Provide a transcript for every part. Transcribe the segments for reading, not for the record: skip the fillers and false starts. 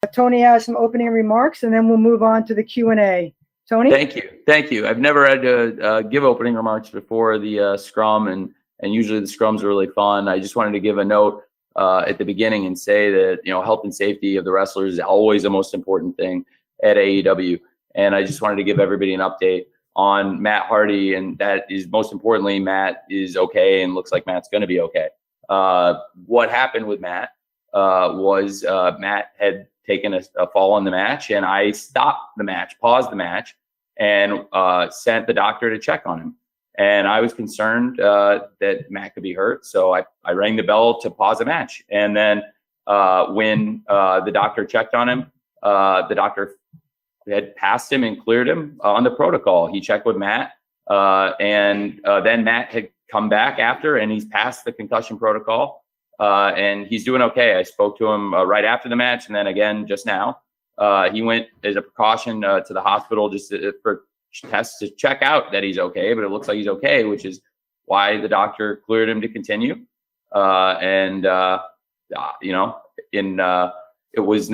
Tony has some opening remarks, and then we'll move on to the Q&A. Tony? Thank you. I've never had to give opening remarks before the scrum, and usually the scrums are really fun. I just wanted to give a note at the beginning and say that, health and safety of the wrestlers is always the most important thing at AEW. And I just wanted to give everybody an update on Matt Hardy, and that is most importantly, Matt is okay and looks like Matt's going to be okay. What happened with Matt was Matt had taken a fall in the match, and I stopped the match, paused the match, and sent the doctor to check on him. And I was concerned that Matt could be hurt, so I rang the bell to pause the match. And then when the doctor checked on him, the doctor had passed him and cleared him on the protocol. He checked with Matt, and then Matt had come back after, and he's passed the concussion protocol, and he's doing okay. I spoke to him right after the match, and then again just now. He went as a precaution to the hospital just for tests to check out that he's okay, but it looks like he's okay, which is why the doctor cleared him to continue. It was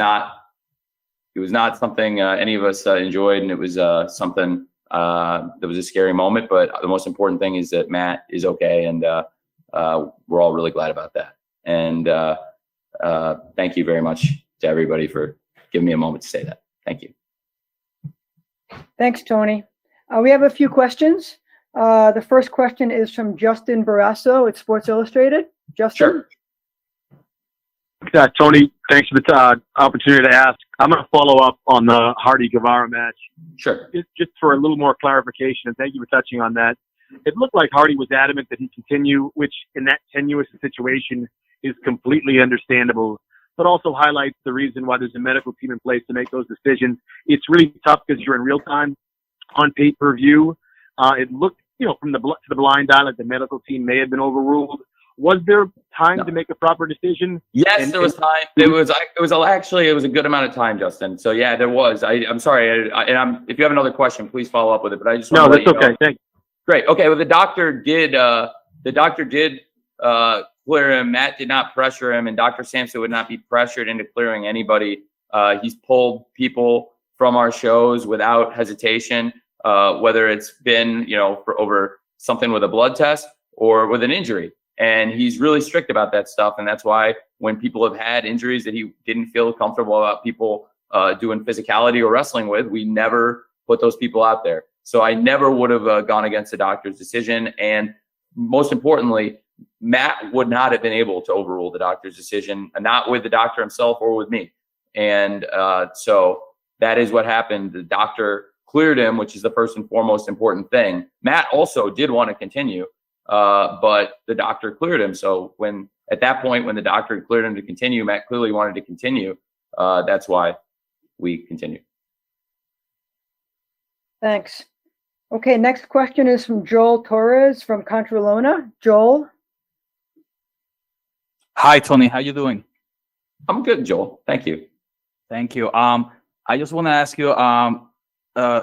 not something any of us enjoyed, and it was something that was a scary moment. But the most important thing is that Matt is okay, and we're all really glad about that. And thank you very much to everybody for giving me a moment to say that. Thank you. Thanks, Tony. We have a few questions. The first question is from Justin Barrasso at Sports Illustrated. Justin? Sure. Tony, thanks for the opportunity to ask. I'm going to follow up on the Hardy-Guevara match. Sure. Just for a little more clarification, and thank you for touching on that. It looked like Hardy was adamant that he continue, which in that tenuous situation is completely understandable, but also highlights the reason why there's a medical team in place to make those decisions. It's really tough because you're in real time on pay-per-view. It looked, from to the blind eye, like the medical team may have been overruled. Was there time to make a proper decision? Yes, there was time. It was a good amount of time, Justin. So yeah, there was. I'm sorry. If you have another question, please follow up with it. But I just want to let you know. Okay. Thanks. Great. Okay. Well, the doctor did clear him. Matt did not pressure him, and Dr. Sampson would not be pressured into clearing anybody. He's pulled people from our shows without hesitation, whether it's been, for over something with a blood test or with an injury. And he's really strict about that stuff. And that's why when people have had injuries that he didn't feel comfortable about people doing physicality or wrestling with, we never put those people out there. So I never would have gone against the doctor's decision. And most importantly, Matt would not have been able to overrule the doctor's decision, not with the doctor himself or with me. And so that is what happened. The doctor cleared him, which is the first and foremost important thing. Matt also did want to continue, but the doctor cleared him. So at that point, when the doctor cleared him to continue, Matt clearly wanted to continue. That's why we continued. Thanks. Okay, next question is from Joel Torres from Contralona. Joel? Hi, Tony. How you doing? I'm good, Joel. Thank you. Thank you. I just want to ask you,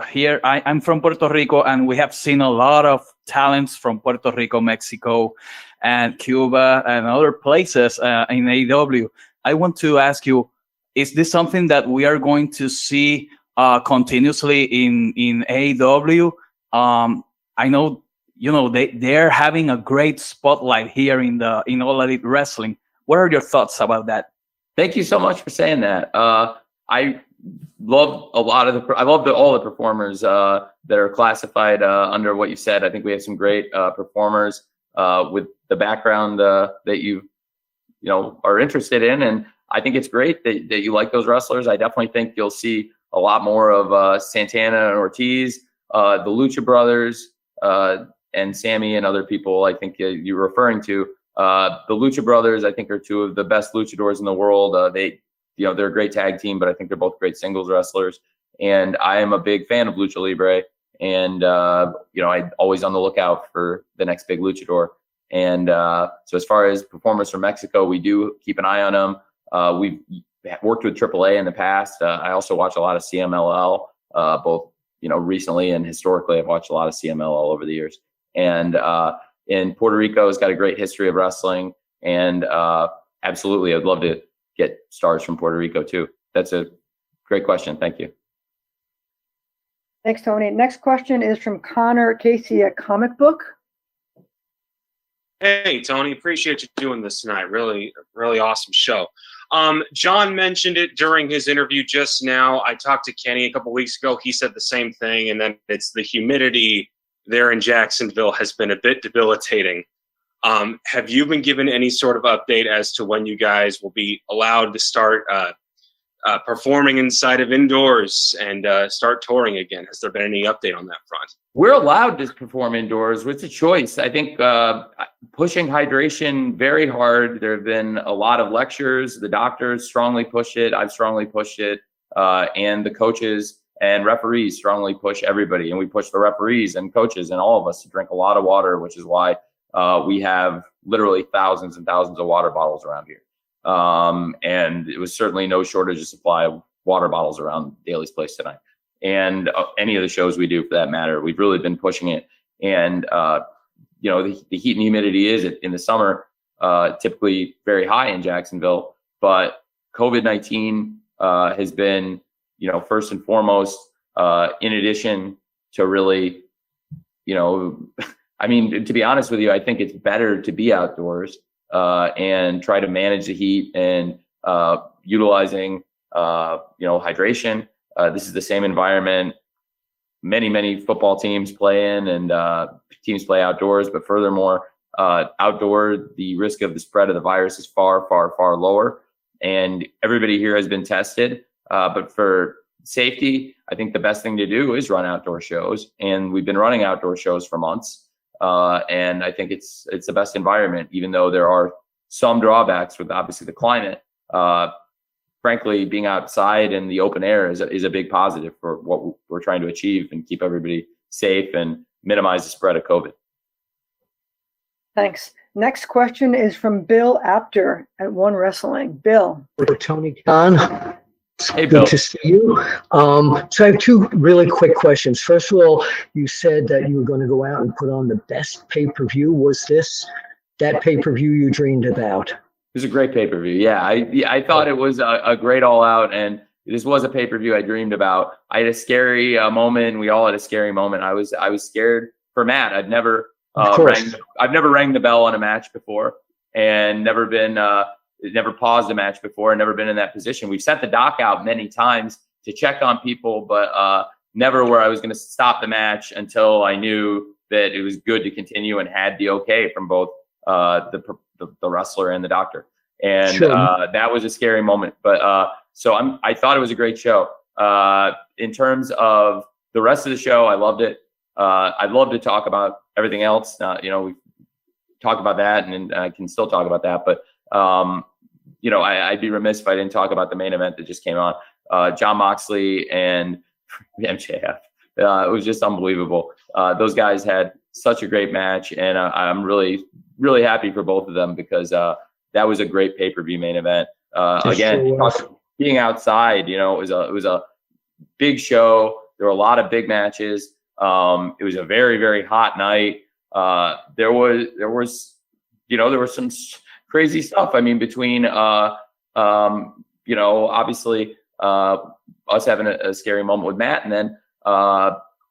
here, I'm from Puerto Rico, and we have seen a lot of talents from Puerto Rico, Mexico, and Cuba, and other places in AEW. I want to ask you, is this something that we are going to see continuously in AEW? I know, they're having a great spotlight here in All Elite Wrestling. What are your thoughts about that? Thank you so much for saying that. I love all the performers that are classified under what you said. I think we have some great performers with the background that you are interested in, and I think it's great that you like those wrestlers. I definitely think you'll see a lot more of Santana and Ortiz, the Lucha Brothers, and Sammy and other people. I think you're referring to the Lucha Brothers. I think are two of the best luchadors in the world. They're a great tag team, but I think they're both great singles wrestlers. And I am a big fan of Lucha Libre. And, I'm always on the lookout for the next big luchador. And so as far as performers from Mexico, we do keep an eye on them. We've worked with AAA in the past. I also watch a lot of CMLL, both, recently and historically. I've watched a lot of CMLL over the years. And in Puerto Rico, it's got a great history of wrestling. And absolutely, I'd love to get stars from Puerto Rico too. that's a great question. Thank you. Thanks, Tony. Next question is from Connor Casey at Comic Book. Hey, Tony, appreciate you doing this tonight. Really, really awesome show. John mentioned it during his interview just now. I talked to Kenny a couple weeks ago. He said the same thing, and then it's the humidity there in Jacksonville has been a bit debilitating. Have you been given any sort of update as to when you guys will be allowed to start performing inside of indoors and start touring again? Has there been any update on that front? We're allowed to perform indoors. It's a choice. I think pushing hydration very hard. There have been a lot of lectures. The doctors strongly push it. I've strongly pushed it. And the coaches and referees strongly push everybody. And we push the referees and coaches and all of us to drink a lot of water, which is why we have literally thousands and thousands of water bottles around here. And it was certainly no shortage of supply of water bottles around Daly's place tonight. And any of the shows we do for that matter, we've really been pushing it. And, you know, the heat and humidity is in the summer, typically very high in Jacksonville, but COVID-19 has been, you know, first and foremost, in addition to really, you know, I mean, to be honest with you, I think it's better to be outdoors and try to manage the heat and utilizing, you know, hydration. This is the same environment many football teams play in, and teams play outdoors. But furthermore, outdoor, the risk of the spread of the virus is far lower. And everybody here has been tested. But for safety, I think the best thing to do is run outdoor shows. And we've been running outdoor shows for months. And I think it's the best environment, even though there are some drawbacks with obviously the climate. Frankly, being outside in the open air is a big positive for what we're trying to achieve and keep everybody safe and minimize the spread of COVID. Thanks. Next question is from Bill Apter at One Wrestling. Bill. Tony Khan. Hey, Bill. Good to see you. So I have two really quick questions. First of all, you said that you were going to go out and put on the best pay-per-view. Was this that pay-per-view you dreamed about? It was a great pay-per-view. Yeah, I thought it was a great all-out, and this was a pay-per-view I dreamed about. I had a scary moment. We all had a scary moment. I was scared for Matt. I've never rang the bell on a match before, and never paused a match before, and never been in that position. We've sent the doc out many times to check on people, but never where I was going to stop the match until I knew that it was good to continue and had the okay from both the wrestler and the doctor. And Sure. That was a scary moment. But I thought it was a great show. In terms of the rest of the show, I loved it. I'd love to talk about everything else. You know, we talked about that, and I can still talk about that. But you know, I'd be remiss if I didn't talk about the main event that just came on. Jon Moxley and MJF. It was just unbelievable. Those guys had such a great match, and I'm really happy for both of them because that was a great pay-per-view main event. Again, being outside, you know, it was a big show. There were a lot of big matches. It was a very hot night. There was some crazy stuff. I mean, between you know, obviously us having a scary moment with Matt, and then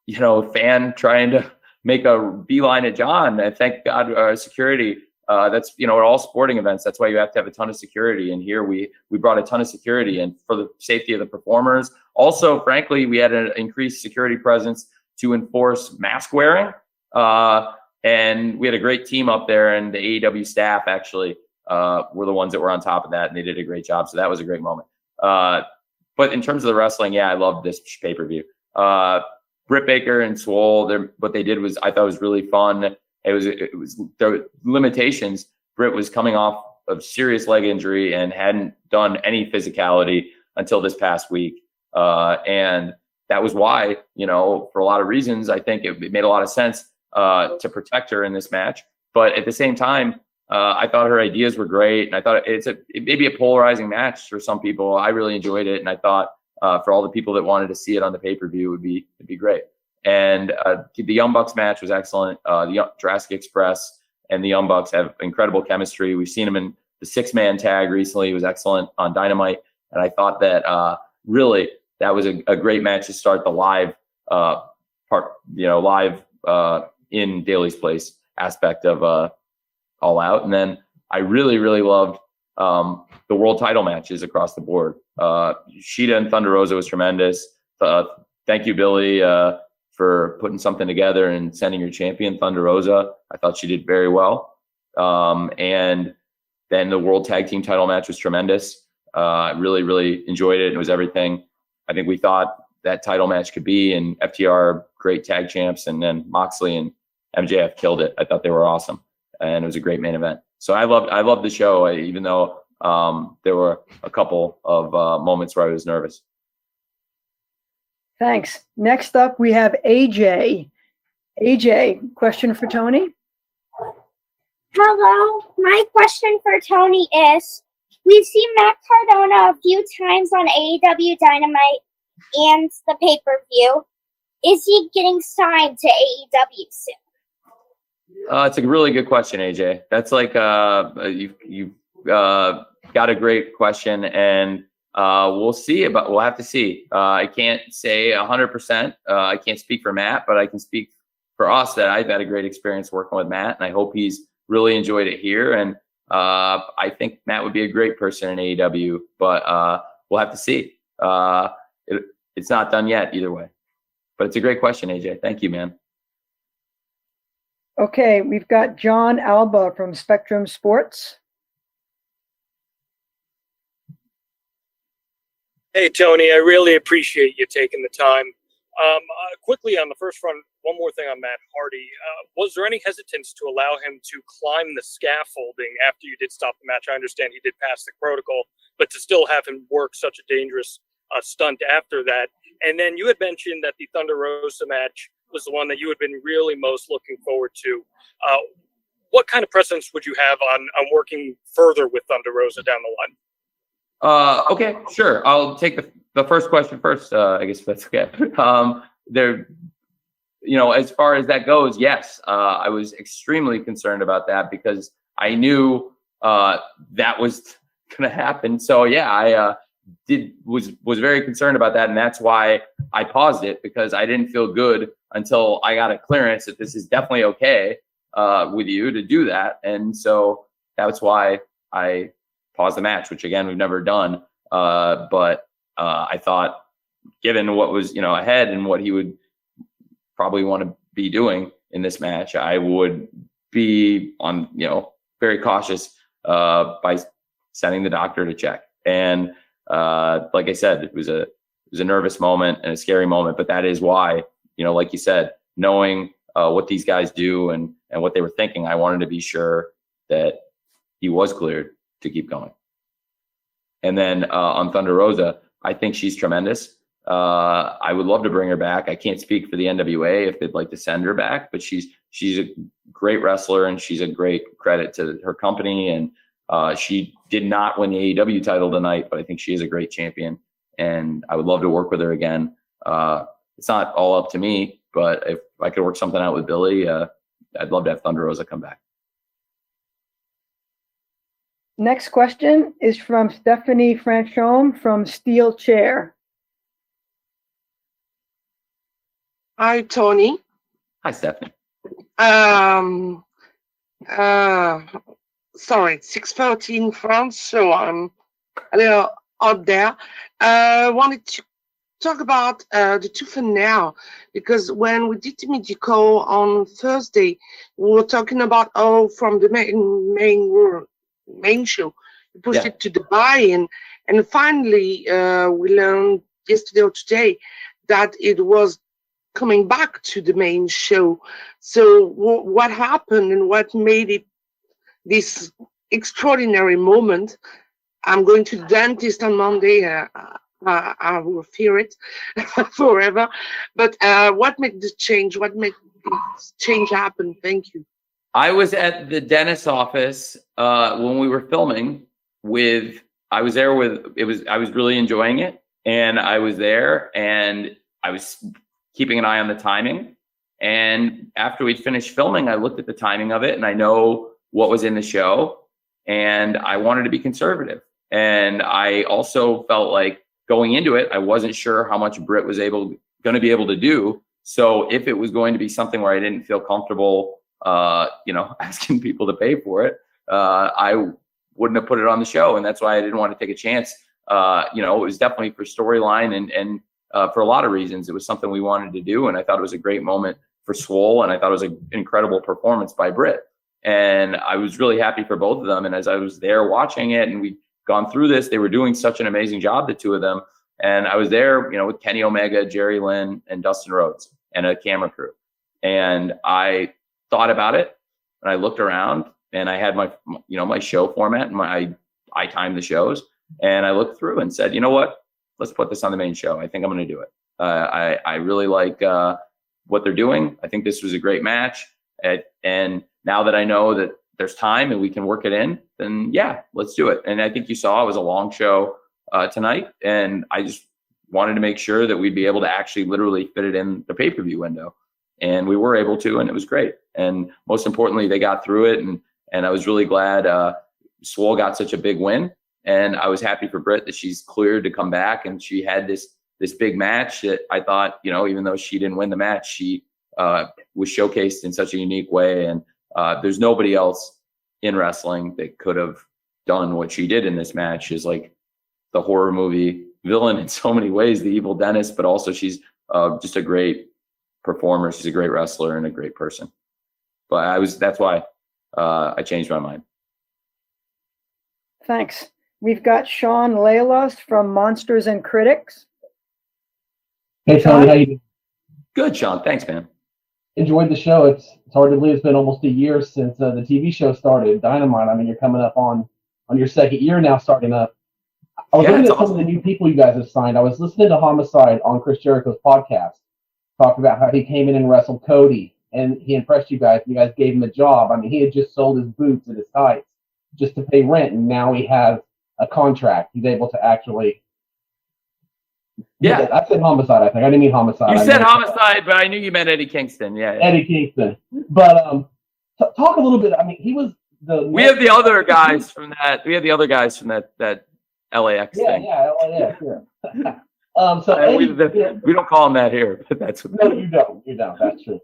you know, fan trying to make a beeline at John. And thank God, security. That's, you know, at all sporting events, that's why you have to have a ton of security. And here we brought a ton of security, and for the safety of the performers. Also, frankly, we had an increased security presence to enforce mask wearing. And we had a great team up there, and the AEW staff actually were the ones that were on top of that, and they did a great job. So that was a great moment. But in terms of the wrestling, yeah, I loved this pay-per-view. Britt Baker and Swole, what they did was, I thought was really fun. It was the limitations. Britt was coming off of serious leg injury and hadn't done any physicality until this past week. And that was why, you know, for a lot of reasons, I think it made a lot of sense to protect her in this match. But at the same time, I thought her ideas were great, and I thought it may be a polarizing match for some people. I really enjoyed it, and I thought for all the people that wanted to see it on the pay-per-view, it'd be great. And the Young Bucks match was excellent. The Jurassic Express and the Young Bucks have incredible chemistry. We've seen them in the 6-man tag recently. It was excellent on Dynamite. And I thought that really that was a great match to start the live live in Daly's Place aspect of All Out. And then I really, really loved the world title matches across the board. Sheeta and Thunder Rosa was tremendous. Thank you, Billy, for putting something together and sending your champion, Thunder Rosa. I thought she did very well. And then the world tag team title match was tremendous. I really, really enjoyed it. It was everything I think we thought that title match could be. And FTR, great tag champs. And then Moxley and MJF killed it. I thought they were awesome. And it was a great main event. So I loved the show, even though there were a couple of moments where I was nervous. Thanks. Next up, we have AJ. AJ, question for Tony? Hello. My question for Tony is, we've seen Matt Cardona a few times on AEW Dynamite and the pay-per-view. Is he getting signed to AEW soon? It's a really good question, AJ. That's like you've got a great question, and we'll see. We'll have to see. I can't say 100%. I can't speak for Matt, but I can speak for us that I've had a great experience working with Matt, and I hope he's really enjoyed it here. And I think Matt would be a great person in AEW, but we'll have to see. It's not done yet either way. But it's a great question, AJ. Thank you, man. Okay, we've got John Alba from Spectrum Sports. Hey, Tony, I really appreciate you taking the time. Quickly on the first front, one more thing on Matt Hardy. Was there any hesitance to allow him to climb the scaffolding after you did stop the match? I understand he did pass the protocol, but to still have him work such a dangerous stunt after that. And then you had mentioned that the Thunder Rosa match was the one that you had been really most looking forward to. What kind of precedence would you have on working further with Thunder Rosa down the line? Okay, sure. I'll take the first question first, I guess if that's okay. As far as that goes, yes, I was extremely concerned about that because I knew that was going to happen. So yeah, I was very concerned about that, and that's why I paused it, because I didn't feel good until I got a clearance that this is definitely okay with you to do that. And so that's why I paused the match, which again we've never done. But I thought, given what was ahead and what he would probably want to be doing in this match, I would be on very cautious by sending the doctor to check. And like I said, it was a nervous moment and a scary moment, but that is why, like you said, knowing what these guys do and what they were thinking, I wanted to be sure that he was cleared to keep going. And then on Thunder Rosa, I think she's tremendous. I would love to bring her back. I can't speak for the NWA if they'd like to send her back, but she's a great wrestler and she's a great credit to her company. And she did not win the AEW title tonight, but I think she is a great champion, and I would love to work with her again. It's not all up to me, but if I could work something out with Billy, I'd love to have Thunder Rosa come back. Next question is from Stephanie Franchome from Steel Chair. Hi, Tony. Hi, Stephanie. Sorry, 6:30 in France, so I'm a little out there. I wanted to talk about the two for now, because when we did the media call on Thursday, we were talking about from the main show, we pushed it to Dubai, and finally we learned yesterday or today that it was coming back to the main show. So what happened and what made it this extraordinary moment? I'm going to the dentist on Monday. I will fear it forever. But what made this change? What made this change happen? Thank you. I was at the dentist's office when we were filming I was really enjoying it, and I was there, and I was keeping an eye on the timing. And after we'd finished filming, I looked at the timing of it, and I know what was in the show, and I wanted to be conservative. And I also felt like going into it, I wasn't sure how much Britt was going to be able to do. So if it was going to be something where I didn't feel comfortable, asking people to pay for it, I wouldn't have put it on the show. And that's why I didn't want to take a chance. It was definitely for storyline and for a lot of reasons. It was something we wanted to do. And I thought it was a great moment for Swole. And I thought it was an incredible performance by Britt. And I was really happy for both of them. And as I was there watching it and we'd gone through this, they were doing such an amazing job, the two of them. And I was there, with Kenny Omega, Jerry Lynn, and Dustin Rhodes and a camera crew. And I thought about it and I looked around and I had my show format and I timed the shows. And I looked through and said, you know what, let's put this on the main show. I think I'm going to do it. I really like what they're doing. I think this was a great match. And now that I know that there's time and we can work it in, then yeah, let's do it. And I think you saw it was a long show tonight. And I just wanted to make sure that we'd be able to actually literally fit it in the pay-per-view window. And we were able to, and it was great. And most importantly, they got through it. And I was really glad Swole got such a big win. And I was happy for Britt that she's cleared to come back. And she had this big match that I thought, even though she didn't win the match, she was showcased in such a unique way. And there's nobody else in wrestling that could have done what she did in this match. She's like the horror movie villain in so many ways, the evil dentist, but also she's just a great performer. She's a great wrestler and a great person. But that's why I changed my mind. Thanks. We've got Sean Leilos from Monsters and Critics. Hey, Tony, how you doing? Good, Sean. Thanks, man. Enjoyed the show. It's hard to believe it's been almost a year since the TV show started, Dynamite. I mean, you're coming up on your second year now, starting up. I was looking at some of the new people you guys have signed. I was listening to Homicide on Chris Jericho's podcast, talk about how he came in and wrestled Cody, and he impressed you guys. You guys gave him a job. I mean, he had just sold his boots and his tights just to pay rent, and now he has a contract. He's able to actually. Yeah, I said Homicide. I think I didn't mean Homicide. You said Homicide, but I knew you meant Eddie Kingston. Yeah. Eddie Kingston. But talk a little bit. I mean, he was the. We have the other guys from that. We have the other guys from that LAX thing. Yeah, LAX. Yeah. So Eddie, we don't call him that here, but that's what. No, you don't. You don't. That's true.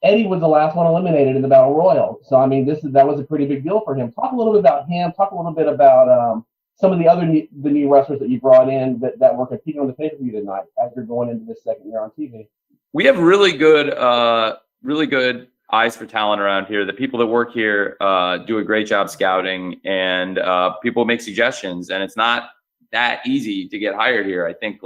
Eddie was the last one eliminated in the Battle Royal. So I mean, that was a pretty big deal for him. Talk a little bit about him. Talk a little bit about some of the new wrestlers that you brought in that were competing on the pay-per-view tonight as you're going into this second year on TV. We have really good eyes for talent around here. The people that work here do a great job scouting, and people make suggestions. And it's not that easy to get hired here. I think,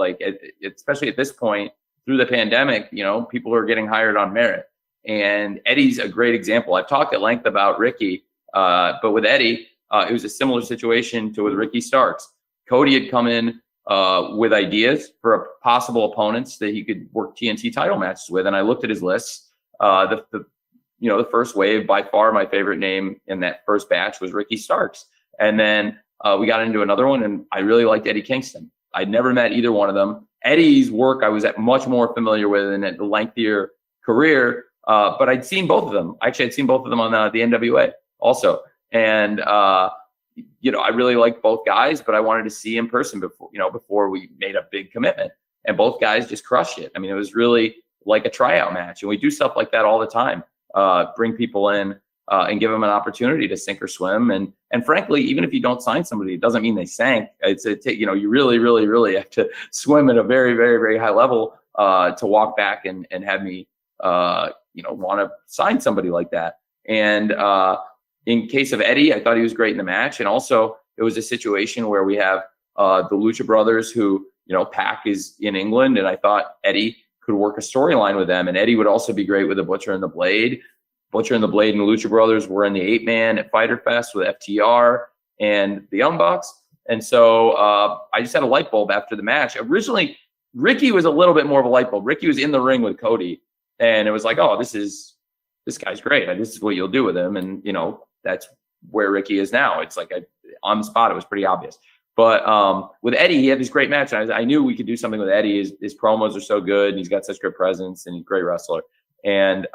especially at this point through the pandemic, people are getting hired on merit. And Eddie's a great example. I've talked at length about Ricky, but with Eddie, it was a similar situation to with Ricky Starks. Cody had come in with ideas for possible opponents that he could work TNT title matches with, and I looked at his list. The first wave, by far my favorite name in that first batch was Ricky Starks, and then we got into another one, and I really liked Eddie Kingston. I'd never met either one of them. Eddie's work I was much more familiar with in a lengthier career, but I'd seen both of them. Actually, I'd seen both of them on the NWA also. And, I really liked both guys, but I wanted to see in person before we made a big commitment, and both guys just crushed it. I mean, it was really like a tryout match, and we do stuff like that all the time. Bring people in and give them an opportunity to sink or swim. And frankly, even if you don't sign somebody, it doesn't mean they sank. You really, really, really have to swim at a very, very, very high level to walk back and have me, want to sign somebody like that. And, in case of Eddie, I thought he was great in the match. And also it was a situation where we have the Lucha Brothers who, Pac is in England. And I thought Eddie could work a storyline with them. And Eddie would also be great with the Butcher and the Blade. Butcher and the Blade and the Lucha Brothers were in the 8-man at Fyter Fest with FTR and the Young Bucks. And so I just had a light bulb after the match. Originally, Ricky was a little bit more of a light bulb. Ricky was in the ring with Cody. And it was like, oh, this guy's great. This is what you'll do with him. And, that's where Ricky is now. It's like on the spot, it was pretty obvious. But with Eddie, he had this great match. And I knew we could do something with Eddie. His promos are so good, and he's got such good presence, and he's a great wrestler. And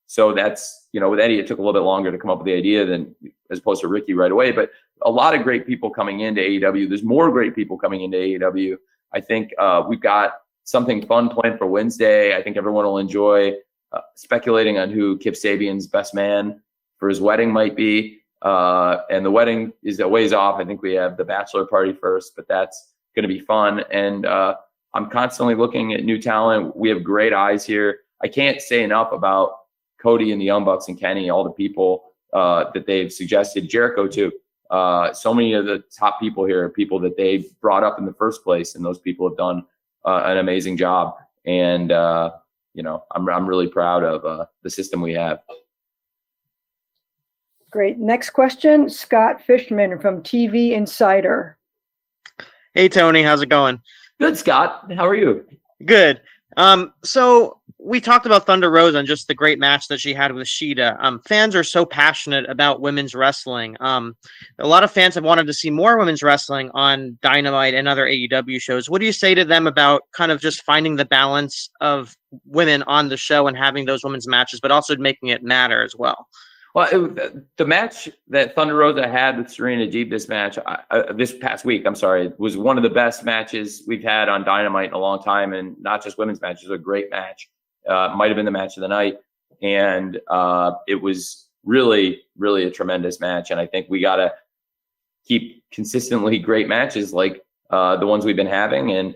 so that's, with Eddie, it took a little bit longer to come up with the idea than as opposed to Ricky right away. But a lot of great people coming into AEW. There's more great people coming into AEW. I think we've got something fun planned for Wednesday. I think everyone will enjoy speculating on who Kip Sabian's best man for his wedding might be. And the wedding is a ways off. I think we have the bachelor party first, but that's going to be fun. And I'm constantly looking at new talent. We have great eyes here. I can't say enough about Cody and the Young Bucks and Kenny, all the people that they've suggested, Jericho too. So many of the top people here are people that they brought up in the first place, and those people have done an amazing job. And I'm really proud of the system we have. Great. Next question, Scott Fishman from TV Insider. Hey, Tony, how's it going? Good, Scott. How are you? Good. So we talked about Thunder Rosa and just the great match that she had with Shida. Fans are so passionate about women's wrestling. A lot of fans have wanted to see more women's wrestling on Dynamite and other AEW shows. What do you say to them about kind of just finding the balance of women on the show and having those women's matches, but also making it matter as well? Well, the match that Thunder Rosa had with Serena Deeb this past week, was one of the best matches we've had on Dynamite in a long time, and not just women's matches. It was a great match. Might have been the match of the night, and it was really, really a tremendous match. And I think we got to keep consistently great matches like the ones we've been having. And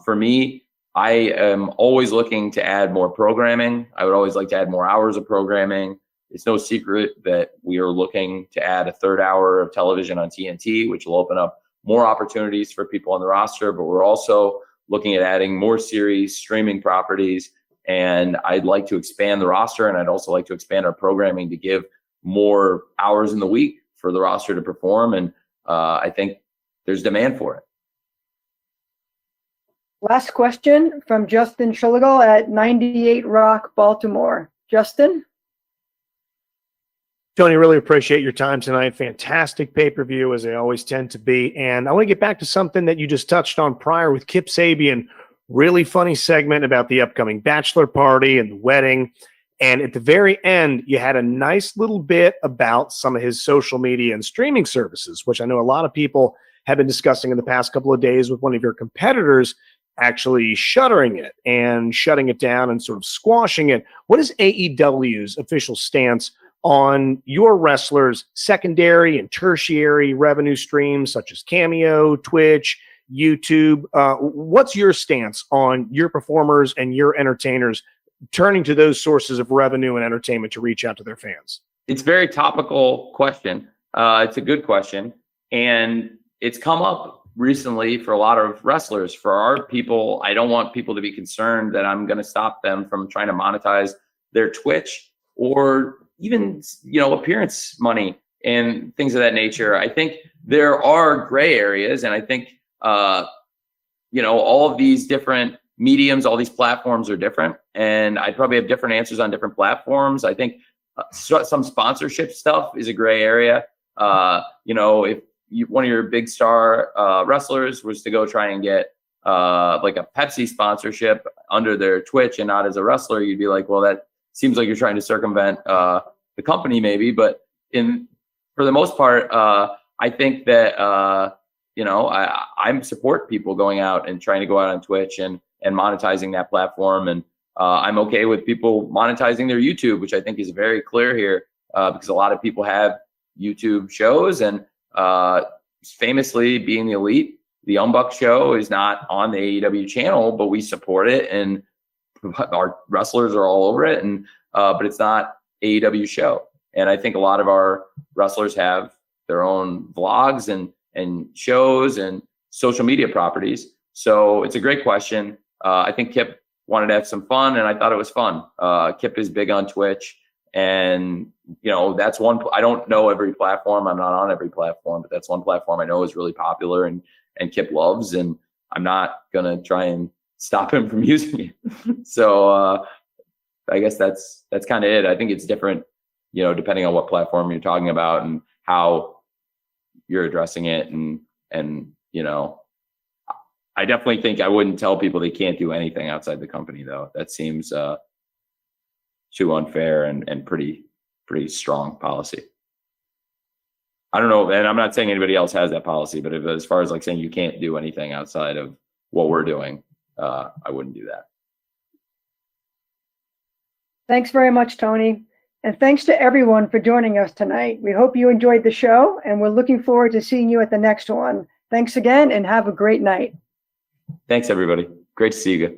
for me, I am always looking to add more programming. I would always like to add more hours of programming. It's no secret that we are looking to add a third hour of television on TNT, which will open up more opportunities for people on the roster. But we're also looking at adding more series, streaming properties, and I'd like to expand the roster, and I'd also like to expand our programming to give more hours in the week for the roster to perform. And I think there's demand for it. Last question from Justin Schullegal at 98 Rock, Baltimore. Justin? Tony, really appreciate your time tonight. Fantastic pay-per-view, as they always tend to be. And I want to get back to something that you just touched on prior with Kip Sabian. Really funny segment about the upcoming bachelor party and the wedding. And at the very end, you had a nice little bit about some of his social media and streaming services, which I know a lot of people have been discussing in the past couple of days with one of your competitors actually shuttering it and shutting it down and sort of squashing it. What is AEW's official stance on your wrestlers' secondary and tertiary revenue streams such as Cameo, Twitch, YouTube? What's your stance on your performers and your entertainers turning to those sources of revenue and entertainment to reach out to their fans? It's a very topical question. It's a good question. And it's come up recently for a lot of wrestlers. For our people, I don't want people to be concerned that I'm going to stop them from trying to monetize their Twitch or even, appearance money and things of that nature. I think there are gray areas, and I think, all of these different mediums, all these platforms are different, and I probably have different answers on different platforms. I think some sponsorship stuff is a gray area. If one of your big star wrestlers was to go try and get like a Pepsi sponsorship under their Twitch and not as a wrestler, you'd be like, well, that seems like you're trying to circumvent the company maybe. But for the most part, I think that, I support people going out and trying to go out on Twitch and monetizing that platform. And I'm okay with people monetizing their YouTube, which I think is very clear here because a lot of people have YouTube shows. And famously, being the Elite, the Young Bucks show is not on the AEW channel, but we support it and our wrestlers are all over it. And but it's not AEW show. And I think a lot of our wrestlers have their own vlogs and shows and social media properties. So it's a great question. I think Kip wanted to have some fun, and I thought it was fun. Kip is big on Twitch, and that's one. I don't know every platform. I'm not on every platform, but that's one platform I know is really popular and Kip loves, and I'm not gonna try and stop him from using it. So I guess that's kind of it. I think it's different, depending on what platform you're talking about and how you're addressing it. And I definitely think I wouldn't tell people they can't do anything outside the company, though. That seems too unfair and pretty strong policy. I don't know, and I'm not saying anybody else has that policy, but as far as like saying you can't do anything outside of what we're doing, I wouldn't do that. Thanks very much, Tony. And thanks to everyone for joining us tonight. We hope you enjoyed the show, and we're looking forward to seeing you at the next one. Thanks again, and have a great night. Thanks, everybody. Great to see you guys.